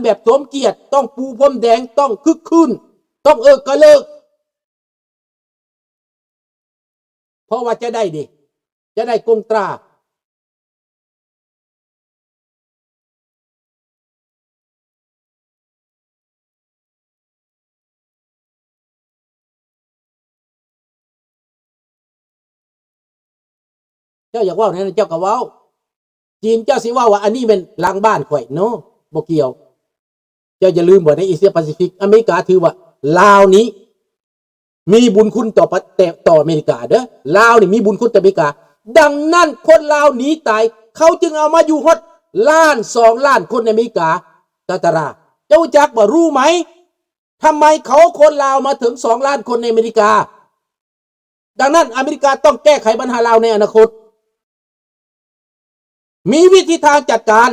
แบบสมเกียรติต้องปูพรมแดงต้องคึกคืนต้องกระเลิกเพราะว่าจะได้กงตราเจ้าอยากว่าเนี่ยเจ้าก็เว้าจีนเจ้าสิว่าอันนี้เป็นหลังบ้านข่อยเนาะบ่เกี่ยวเจ้าอย่าลืมว่าในเอเชียแปซิฟิกอเมริกาถือว่าลาวนี้มีบุญคุณต่ออเมริกาเด้อลาวนี่มีบุญคุณต่ออเมริกาดังนั้นคนลาวหนีตายเขาจึงเอามาอยู่ฮอด1-2 ล้านคนในอเมริกาตาราเจ้าจักบ่รู้ไหมทำไมเขาคนลาวมาถึง2 ล้านคนในอเมริกาดังนั้นอเมริกาต้องแก้ไขปัญหาลาวในอนาคตมีวิธีทางจัดการ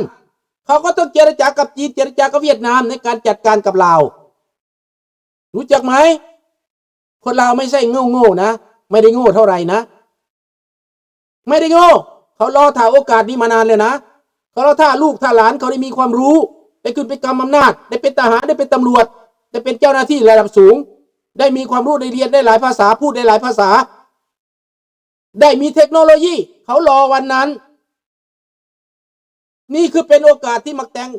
เขาก็ต้องเจรจากับจีนเจรจากับเวียดนามในการจัดการกับลาวรู้จักไหมคนลาวไม่ใช่โง่นะไม่ได้โง่เท่าไหร่นะไม่ได้โง่เขารอถ่าโอกาสนี้มานานเลยนะเขารอถ่าลูกถ่าหลานเขาได้มีความรู้ได้ขึ้นเป็นกำอำนาจได้เป็นทหารได้เป็นตำรวจได้เป็นเจ้าหน้าที่ระดับสูงได้มีความรู้ได้เรียนได้หลายภาษาพูดได้หลายภาษาได้มีเทคโนโลยีเขารอวันนั้นนี่คือเป็นโอกาสที่มักแตง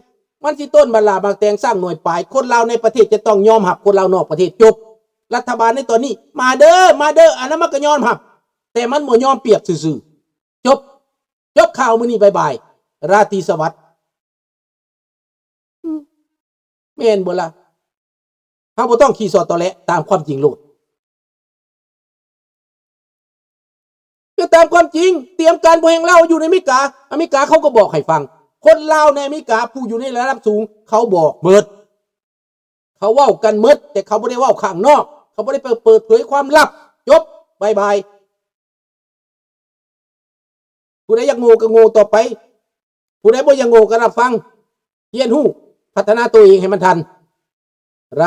มันสิต้นบรรลามักแตงสร้างหน่วยปลายคนลาวในประเทศจะต้องยอมหับคนลาวนอกประเทศจบรัฐบาลในตอนนี้มาเด้ออันนั้นมันก็ยอมหับแต่มันบ่ยอมเปรียบซื่อๆจบข่าวมื้อนี้บายราตรีสวัสดิ์แม่นบ่ล่ะเฮาบ่ต้องขี่สอดตอแหละตามความจริงโลดก็ตามความจริงเตรียมการบ่แห่งลาวอยู่ในอเมริกาเขาก็บอกให้ฟังคนลาวในอเมริกาผู้อยู่ในระดับสูงเขาบอกเบิดเขาเว้ากันเมิดแต่เขาบ่ได้เว้าข้างนอกเขาบ่ได้เปิดเผยความลับจบบายผู้ใดอยากโง่ก็โง่ต่อไปผู้ใดบ่อยากโง่ก็รับฟังเรียนรู้พัฒนาตัวเองให้มันทัน